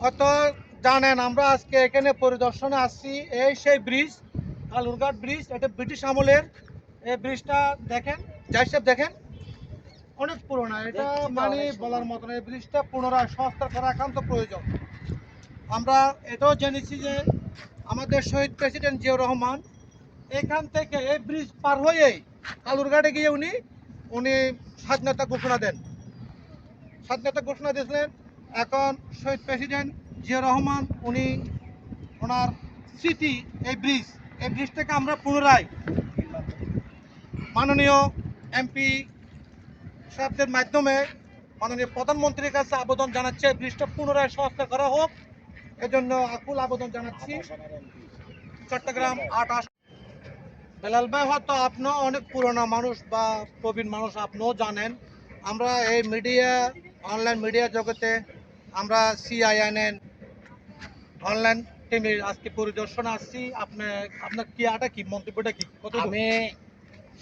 হয়তো জানেন আমরা আজকে এখানে পরিদর্শনে আসছি। এই সেই ব্রিজ, কালুরঘাট ব্রিজ। এটা ব্রিটিশ আমলের। এই ব্রিজটা দেখেন, যাই সাহেব দেখেন, অনেক পুরোনো। এটা মানে বলার মতো না। এই ব্রিজটা পুনরায় সংস্কার করা একান্ত প্রয়োজন। আমরা এটাও জেনেছি যে আমাদের শহীদ প্রেসিডেন্ট জিয়াউর রহমান এখান থেকে এই ব্রিজ পার হয়েই কালুরঘাটে গিয়ে উনি উনি স্বাধীনতা ঘোষণা দেন। স্বাধীনতা ঘোষণা দিয়েছিলেন। এখন শহীদ প্রেসিডেন্ট জিয়া রহমান উনি ওনার স্মৃতি এই ব্রিজটাকে আমরা পুনরায় মাননীয় এমপি সাহেবদের মাধ্যমে মাননীয় প্রধানমন্ত্রীর কাছে আবেদন জানাচ্ছে এই ব্রিজটা পুনরায় সংস্কার করা হোক। এজন্য আকুল আবেদন জানাচ্ছি। চট্টগ্রাম ৮ বেলাল ভাই, হয়তো আপনিও অনেক পুরোনো মানুষ বা প্রবীণ মানুষ, আপনিও জানেন আমরা এই মিডিয়া, অনলাইন মিডিয়া জগতে আমরা সিআইএনএন অনলাইন টিমে আজকে পরিদর্শনে আসছি। আপনার কি আটা কি মন্তব্যটা কি? আমি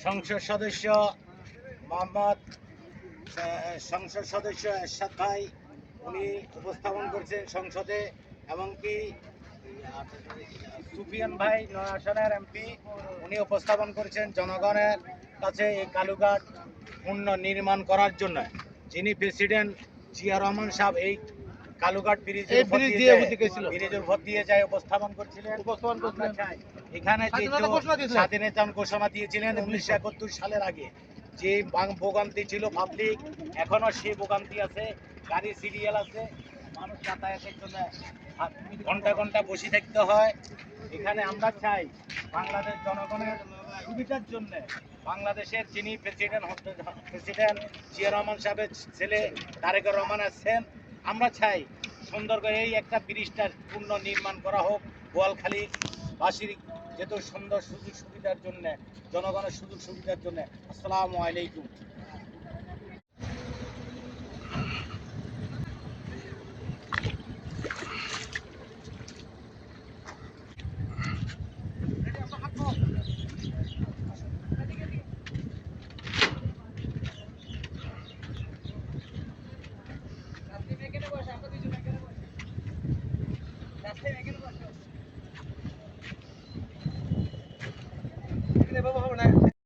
সংসদ সদস্য মোহাম্মদ সংসদ সদস্য এরশাদ ভাই, উনি উপস্থাপন করছেন সংসদে, এমনকি সুফিয়ান ভাই নয় আসনের এমপি, উনি উপস্থাপন করেছেন জনগণের কাছে এই কালুঘাট পুনর্নির্মাণ করার জন্য। যিনি প্রেসিডেন্ট জিয়া রহমান সাহেব এই কালুঘাট ব্রিজের উপর দিয়ে যায় উপস্থাপন করছিলেন। এখানে স্বাধীনতা ঘোষণা দিয়েছিলেন 1971 সালের আগে। যে ভোগান্তি ছিল পাবলিক, এখনো সেই ভোগান্তি আছে, গাড়ি সিরিয়াল আছে, মানুষ যাতায়াতের জন্য ঘন্টা ঘন্টা বসে থাকতে হয়। এখানে আমরা চাই বাংলাদেশ জনগণের সুবিধার জন্য বাংলাদেশের যিনি প্রেসিডেন্ট জিয়া রহমান সাহেবের ছেলে তারেক রহমান আছেন, আমরা চাই সুন্দর করে এই একটা ব্রিজটা পুনর্নির্মাণ করা হোক বোয়ালখালী বাসীর যেহেতু সুন্দর সুযোগ সুবিধার জন্য, জনগণের সুযোগ সুবিধার জন্য। আসসালামু আলাইকুম।